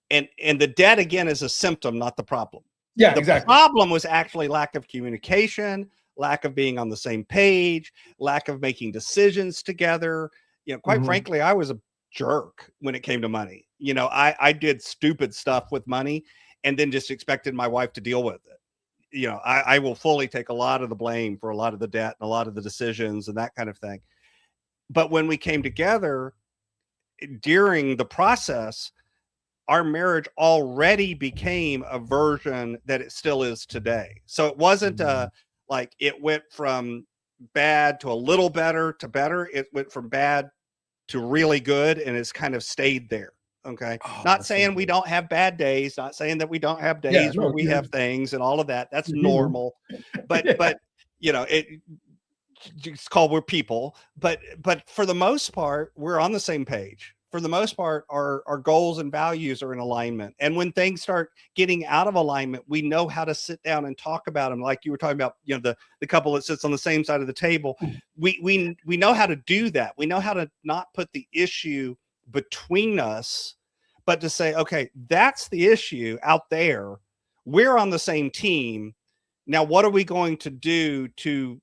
and the debt again is a symptom, not the problem. Yeah, the exactly. problem was actually lack of communication, lack of being on the same page, lack of making decisions together. You know, quite frankly, I was a jerk when it came to money. You know, I did stupid stuff with money and then just expected my wife to deal with it. You know, I will fully take a lot of the blame for a lot of the debt and a lot of the decisions and that kind of thing. But when we came together during the process, our marriage already became a version that it still is today. So it wasn't like it went from bad to a little better to better. It went from bad to really good, and it's kind of stayed there. Okay. Not saying we don't have bad days, not saying that we don't have days where we have things and all of that. That's normal. But you know, it's called, we're people, but for the most part, we're on the same page. For the most part, our goals and values are in alignment. And when things start getting out of alignment, we know how to sit down and talk about them. Like you were talking about, you know, the couple that sits on the same side of the table. We know how to do that. We know how to not put the issue between us, but to say, okay, that's the issue out there. We're on the same team. Now, what are we going to do to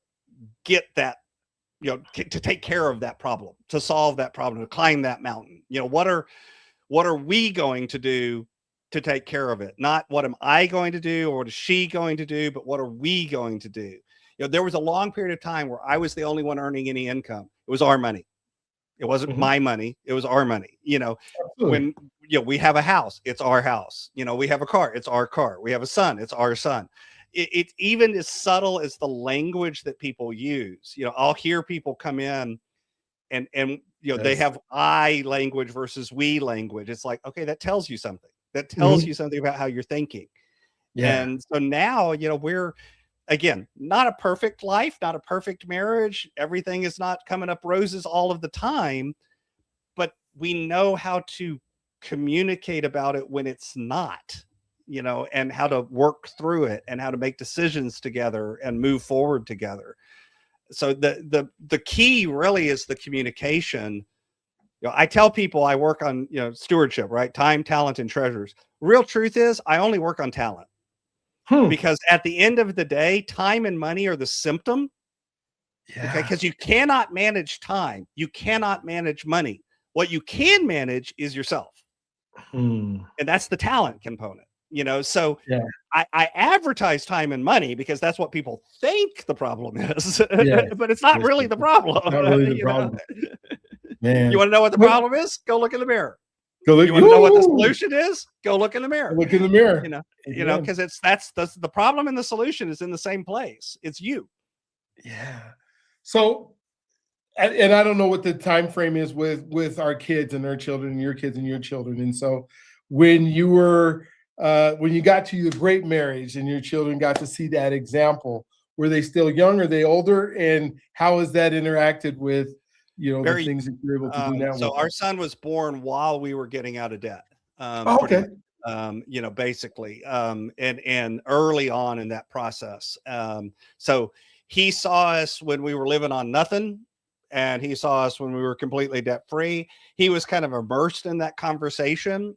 get that, you know, to take care of that problem, to solve that problem, to climb that mountain? You know, what are we going to do to take care of it? Not what am I going to do or what is she going to do, but what are we going to do? You know, there was a long period of time where I was the only one earning any income. It was our money. It wasn't my money. It was our money. You know, when, you know, we have a house, it's our house. You know, we have a car, it's our car. We have a son, it's our son. It's even as subtle as the language that people use. You know, I'll hear people come in and you know, they have I language versus we language. It's like, okay, that tells you something. That tells you something about how you're thinking. Yeah. And so now, you know, we're, again, not a perfect life, not a perfect marriage. Everything is not coming up roses all of the time, but we know how to communicate about it when it's not, you know, and how to work through it and how to make decisions together and move forward together. So the key really is the communication. You know, I tell people I work on, you know, stewardship, right? Time, talent, and treasures. Real truth is I only work on talent. Because at the end of the day, time and money are the symptom. Yeah. Okay. Because you cannot manage time. You cannot manage money. What you can manage is yourself. And that's the talent component, you know? So I advertise time and money because that's what people think the problem is, but it's not really the problem. Not really the problem. Man. You want to know what the problem is? Go look in the mirror. You want to know what the solution is? Go look in the mirror. Look in the mirror. You know, because that's the problem and the solution is in the same place. It's you. Yeah. So, and I don't know what the time frame is with our kids and their children, and your kids and your children. And so, when you were when you got to your great marriage and your children got to see that example, Were they still young? Are they older? And how has that interacted with, the things that you're able to do now? So our son was born while we were getting out of debt. Okay. Basically, and early on in that process. So he saw us when we were living on nothing, and he saw us when we were completely debt free. He was kind of immersed in that conversation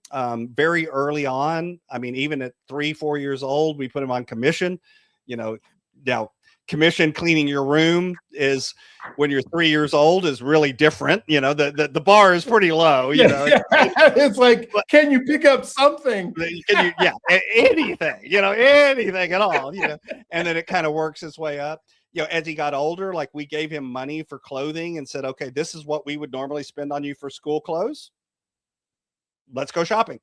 very early on. I mean, even at 3-4 years old, we put him on commission. Now commission cleaning your room is, when you're 3 years old, is really different. The bar is pretty low. It's like, can you pick up something? Anything, anything at all. And then it kind of works its way up. As he got older, like, we gave him money for clothing and said, okay, this is what we would normally spend on you for school clothes. Let's go shopping.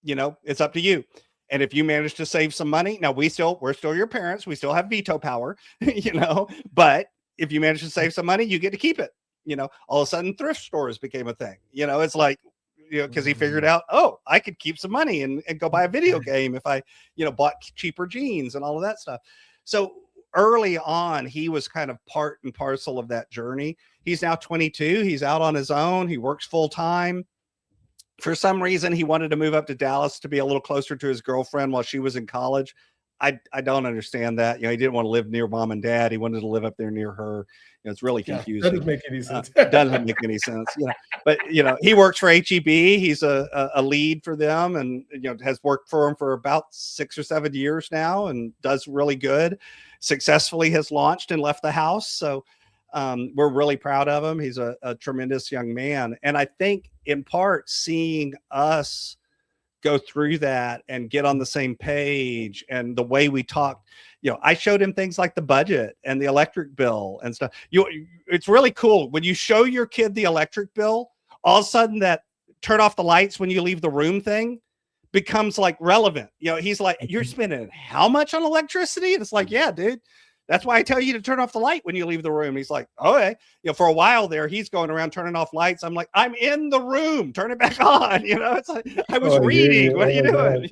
It's up to you. And if you manage to save some money, now we're still your parents. We still have veto power, but if you manage to save some money, you get to keep it. All of a sudden thrift stores became a thing. It's like, because he figured out, oh, I could keep some money and go buy a video game if I, bought cheaper jeans and all of that stuff. So early on, he was kind of part and parcel of that journey. He's now 22. He's out on his own. He works full time. For some reason, he wanted to move up to Dallas to be a little closer to his girlfriend while she was in college. I don't understand that. He didn't want to live near mom and dad. He wanted to live up there near her. It's really confusing. That doesn't make any sense. Doesn't make any sense. But he works for HEB. He's a lead for them, and has worked for them for about 6 or 7 years now, and does really good. Successfully has launched and left the house. So we're really proud of him. He's a tremendous young man. And I think in part, seeing us go through that and get on the same page, and the way we talked, I showed him things like the budget and the electric bill and stuff. It's really cool when you show your kid the electric bill, all of a sudden that turn off the lights when you leave the room thing becomes like relevant. He's like, you're spending how much on electricity? And it's like, yeah, dude, that's why I tell you to turn off the light when you leave the room. He's like, okay. For a while there, he's going around turning off lights. I'm like, I'm in the room, turn it back on. It's like, I was reading. What are you doing?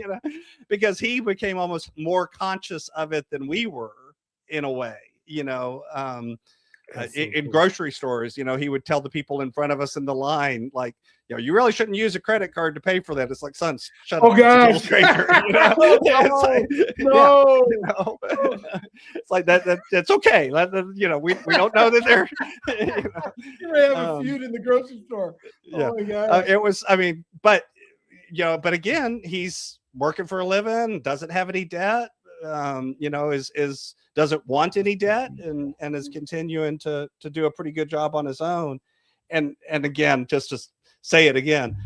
Because he became almost more conscious of it than we were, in a way. In grocery stores, he would tell the people in front of us in the line, like, you really shouldn't use a credit card to pay for that. It's like, son, shut up. Gosh. It's like that's okay. We don't know that they're you may have a feud in the grocery store. Oh my God. It was, but again, he's working for a living, doesn't have any debt, doesn't want any debt, and is continuing to do a pretty good job on his own. And again, just to say it again,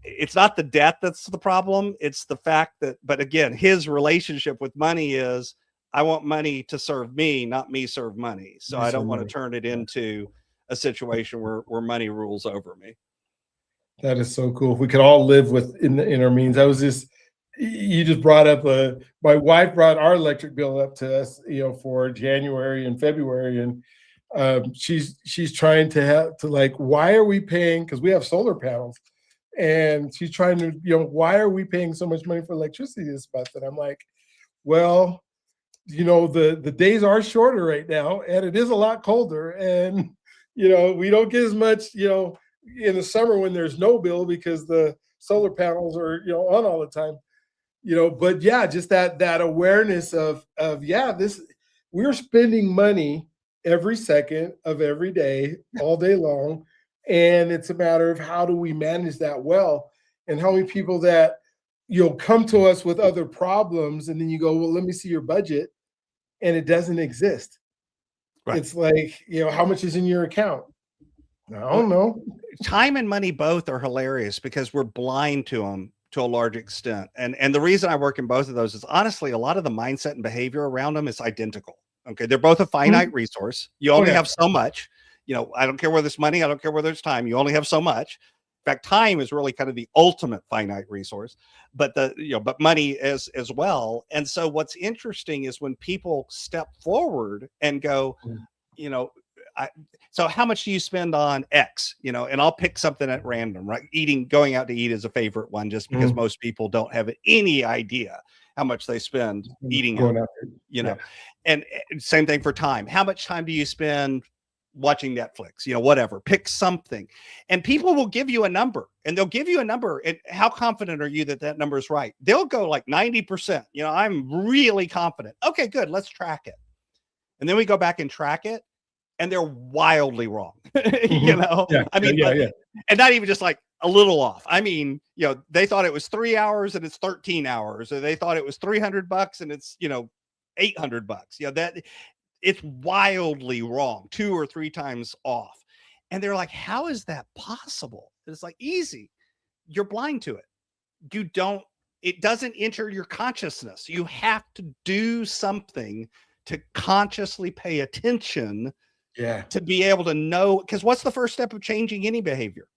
it's not the debt that's the problem. It's the fact that, but again, his relationship with money is, I want money to serve me, not me serve money. So I don't want to turn it into a situation where money rules over me. That is so cool. If we could all live in our means. You just brought up my wife brought our electric bill up to us, for January and February, and she's trying to like, why are we paying? Because we have solar panels, and she's trying to, why are we paying so much money for electricity this month? And I'm like, well, the days are shorter right now, and it is a lot colder, and we don't get as much, in the summer when there's no bill because the solar panels are on all the time. But yeah, just that awareness of we're spending money every second of every day, all day long. And it's a matter of how do we manage that well, and how many people that, come to us with other problems, and then you go, well, let me see your budget, and it doesn't exist. Right. It's like, how much is in your account? I don't know. Time and money both are hilarious because we're blind to them to a large extent. And the reason I work in both of those is, honestly, a lot of the mindset and behavior around them is identical. Okay. They're both a finite resource. You only have so much. I don't care whether it's money. I don't care whether it's time. You only have so much. In fact, time is really kind of the ultimate finite resource, but but money as well. And so what's interesting is when people step forward and go, so how much do you spend on X, you know, and I'll pick something at random, right? Going out to eat is a favorite one, just because most people don't have any idea how much they spend eating out, you know, and same thing for time. How much time do you spend watching Netflix, you know, whatever, pick something, and people will give you a number, and they'll give you a number. And how confident are you that that number is right? They'll go like 90%. You know, I'm really confident. Okay, good. Let's track it. And then we go back and track it, and they're wildly wrong. You know, I mean, and not even just like a little off. I mean, you know, they thought it was 3 hours and it's 13 hours, or they thought it was $300 and it's, you know, $800. You know, that it's wildly wrong, 2 or 3 times off. And they're like, how is that possible? And it's like, easy. You're blind to it. It doesn't enter your consciousness. You have to do something to consciously pay attention to be able to know. Because what's the first step of changing any behavior?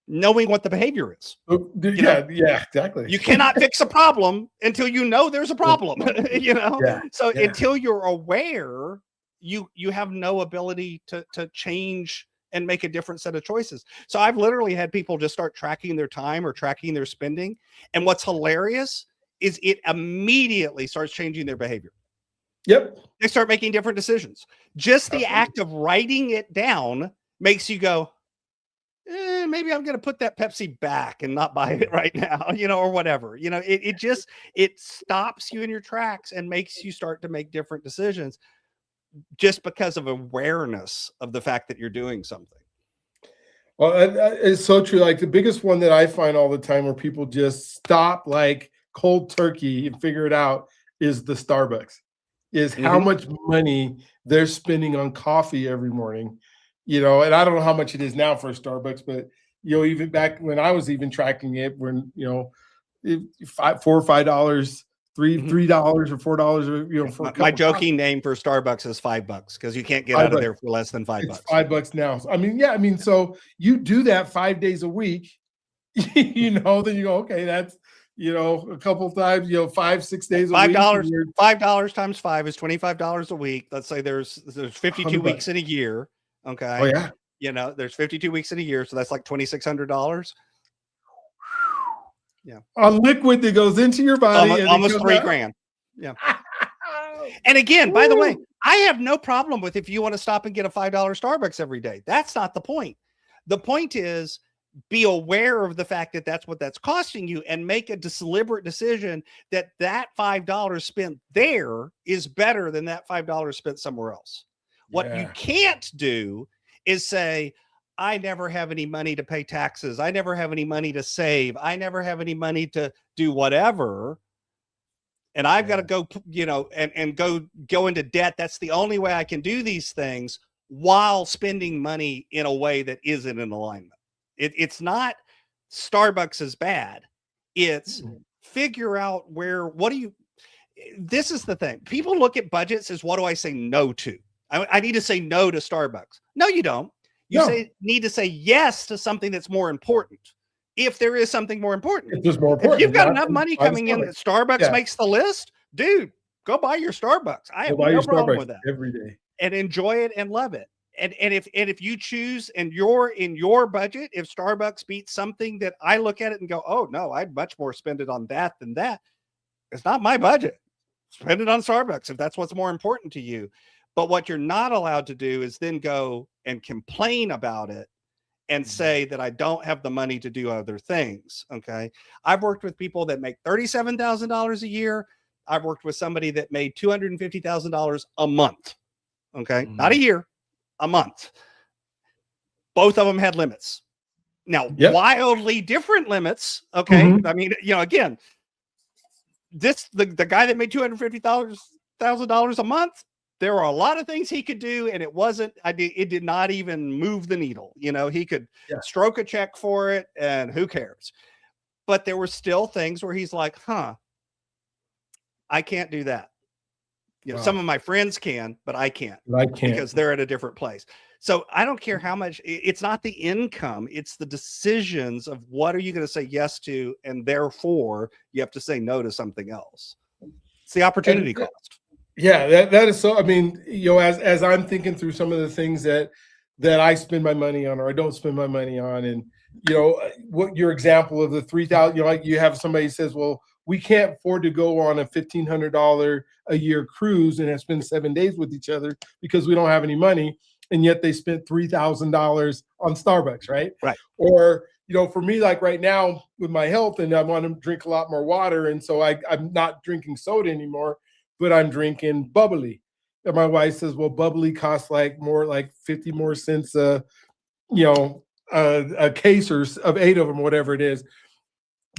Knowing what the behavior is. Exactly. You cannot fix a problem until you know there's a problem. You know, so until you're aware, you have no ability to change and make a different set of choices. So I've literally had people just start tracking their time or tracking their spending, and what's hilarious is it immediately starts changing their behavior. They start making different decisions. Just the act of writing it down makes you go, maybe I'm going to put that Pepsi back and not buy it right now, you know, or whatever. You know, it stops you in your tracks and makes you start to make different decisions just because of awareness of the fact that you're doing something. Well, it's so true. Like the biggest one that I find all the time where people just stop like cold turkey and figure it out is the Starbucks, is how much money they're spending on coffee every morning. You know, and I don't know how much it is now for a Starbucks, but you know, even back when I was even tracking it, when you know, $4 or $5, $3 or $4, or you know, for my joking name for Starbucks is $5 because you can't get out of there for less than $5. It's $5 now. I mean, so you do that 5 days a week, you know, then you go, okay, that's, you know, a couple of times, you know, 5-6 days a week. $5 times 5 is $25 a week. Let's say there's 52 weeks in a year. Okay. Oh yeah. You know, there's 52 weeks in a year, so that's like $2,600. Yeah. A liquid that goes into your body. Almost $3,000. Yeah. And again, by the way, I have no problem with if you want to stop and get a $5 Starbucks every day. That's not the point. The point is be aware of the fact that that's what that's costing you, and make a deliberate decision that $5 spent there is better than that $5 spent somewhere else. What you can't do is say, I never have any money to pay taxes. I never have any money to save. I never have any money to do whatever. And I've got to go, you know, and go into debt. That's the only way I can do these things while spending money in a way that isn't in alignment. It's not Starbucks is bad. It's figure out this is the thing. People look at budgets as, what do I say no to? I need to say no to Starbucks. No, you don't. You need to say yes to something that's more important. If there is something more important. If there's more important. If you've got enough money coming in that Starbucks makes the list, dude, go buy your Starbucks. I have no problem with that. Every day. And enjoy it and love it. And if you choose and you're in your budget, if Starbucks beats something that I look at it and go, oh no, I'd much more spend it on that than that. It's not my budget. Spend it on Starbucks if that's what's more important to you. But what you're not allowed to do is then go and complain about it and say that I don't have the money to do other things. Okay. I've worked with people that make $37,000 a year. I've worked with somebody that made $250,000 a month. Okay. Not a year, a month. Both of them had limits. Now, wildly different limits. Okay. I mean, you know, again, the guy that made $250,000 a month, there are a lot of things he could do, and it did not even move the needle. You know, he could stroke a check for it, and who cares? But there were still things where he's like, I can't do that. You know, some of my friends can, but I can't. Because they're at a different place. So I don't care how much. It's not the income, it's the decisions of what are you going to say yes to, and therefore you have to say no to something else. It's the opportunity cost. Yeah, that is so. I mean, as I'm thinking through some of the things that I spend my money on or I don't spend my money on, and what your example of the 3,000, like you have somebody says, well, we can't afford to go on a $1,500 a year cruise and spend 7 days with each other because we don't have any money, and yet they spent $3,000 on Starbucks, right? Right. Or for me, like right now with my health, and I want to drink a lot more water, and so I'm not drinking soda anymore, but I'm drinking bubbly. And my wife says, well, bubbly costs like 50 more cents you know, a case or of 8 of them, whatever it is,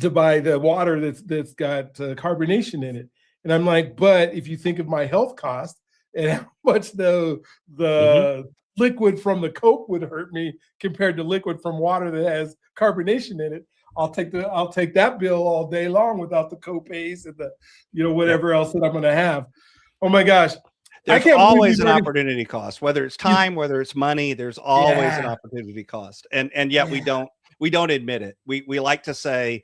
to buy the water that's got carbonation in it. And I'm like, but if you think of my health cost and how much Mhm. the liquid from the Coke would hurt me compared to liquid from water that has carbonation in it, I'll take that bill all day long without the copays and the Yep. whatever else that I'm going to have. Oh my gosh, I There's can't believe always an opportunity cost, whether it's you time, whether it's money, there's always an yeah, opportunity cost. And yet yeah. we don't admit it. We like to say,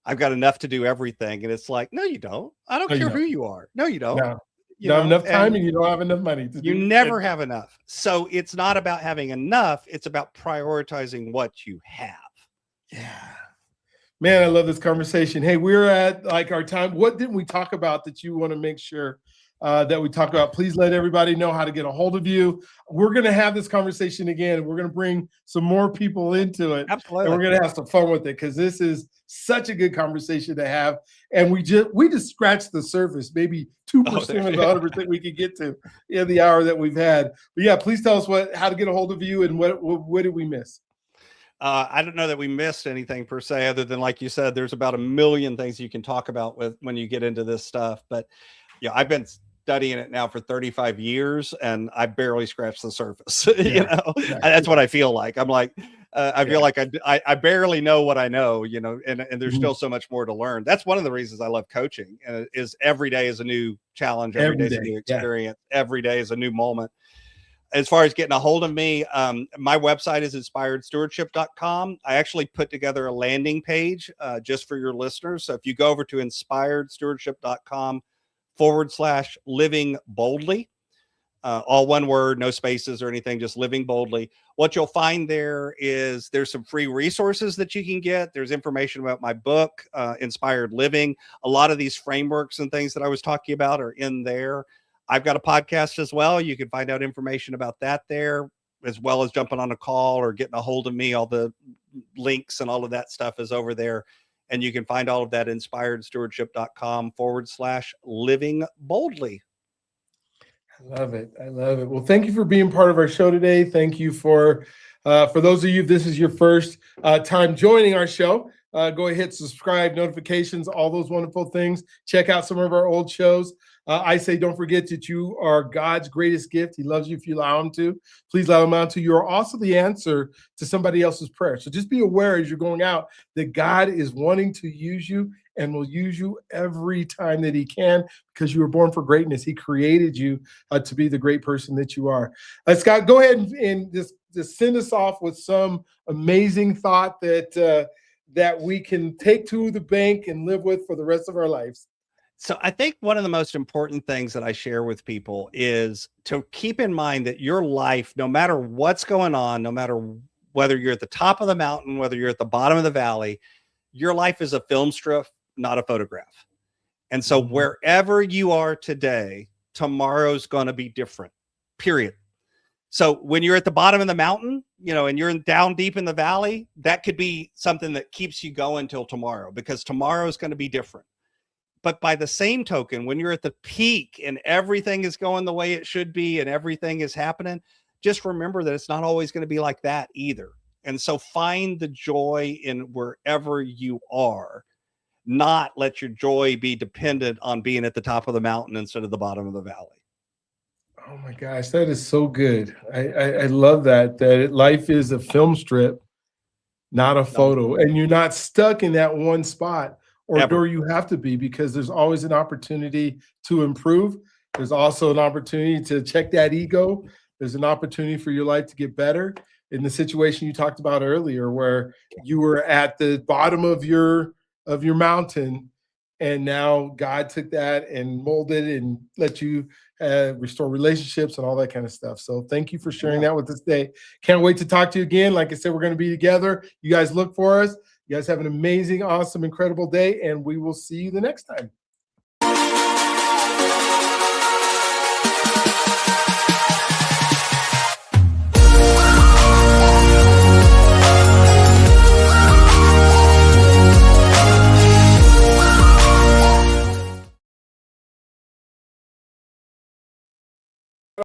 I've got enough to do everything. And it's like, no, you don't. I don't No, you care don't. who you are. No, you don't. No, you don't have enough time, And and you don't have enough money to you do never it. have enough. So it's not about having enough. It's about prioritizing what you have. Yeah. Man, I love this conversation. Hey, we're at like our time. What didn't we talk about that you want to make sure that we talk about? Please let everybody know how to get a hold of you. We're going to have this conversation again. We're going to bring some more people into it, and Absolutely. we're going to have some fun with it because this is such a good conversation to have. And we just scratched the surface, maybe Oh, 2% there's of the 100% we could get to in the hour that we've had. But yeah, please tell us how to get a hold of you and what did we miss? I don't know that we missed anything per se, other than, like you said, there's about a million things you can talk about with when you get into this stuff. But yeah, I've been studying it now for 35 years and I barely scratched the surface. Yeah, yeah, That's what I feel like. I'm like, I yeah. feel like I barely know what I know, and there's Mhm. still so much more to learn. That's one of the reasons I love coaching, is every day is a new challenge. Every day Every is a day. new Yeah. experience. Every day is a new moment. As far as getting a hold of me, my website is inspiredstewardship.com. I actually put together a landing page just for your listeners. So if you go over to inspiredstewardship.com/living boldly, all one word, no spaces or anything, just living boldly. What you'll find there is there's some free resources that you can get. There's information about my book, Inspired Living. A lot of these frameworks and things that I was talking about are in there. I've got a podcast as well. You can find out information about that there, as well as jumping on a call or getting a hold of me. All the links and all of that stuff is over there. And you can find all of that at inspiredstewardship.com/living boldly. I love it. I love it. Well, thank you for being part of our show today. Thank you for those of you, if this is your first time joining our show, go ahead, hit subscribe, notifications, all those wonderful things. Check out some of our old shows. I say, don't forget that you are God's greatest gift. He loves you if you allow him to. Please allow him out to. You are also the answer to somebody else's prayer. So just be aware as you're going out that God is wanting to use you and will use you every time that he can, because you were born for greatness. He created you to be the great person that you are. Scott, go ahead and just send us off with some amazing thought that we can take to the bank and live with for the rest of our lives. So I think one of the most important things that I share with people is to keep in mind that your life, no matter what's going on, no matter whether you're at the top of the mountain, whether you're at the bottom of the valley, your life is a film strip, not a photograph. And so Mhm. wherever you are today, tomorrow's going to be different, period. So when you're at the bottom of the mountain, and you're down deep in the valley, that could be something that keeps you going till tomorrow, because tomorrow is going to be different. But by the same token, when you're at the peak and everything is going the way it should be and everything is happening, just remember that it's not always going to be like that either. And so find the joy in wherever you are, not let your joy be dependent on being at the top of the mountain instead of the bottom of the valley. Oh my gosh, that is so good. I love that life is a film strip, not a No, photo, and you're not stuck in that one spot or ever. door you have to be, because there's always an opportunity to improve. There's also an opportunity to check that ego. There's an opportunity for your life to get better. In the situation you talked about earlier, where you were at the bottom of your mountain And now God took that and molded and let you restore relationships and all that kind of stuff. So thank you for sharing that with us today. Can't wait to talk to you again. Like I said, we're going to be together. You guys look for us. You guys have an amazing, awesome, incredible day, and we will see you the next time.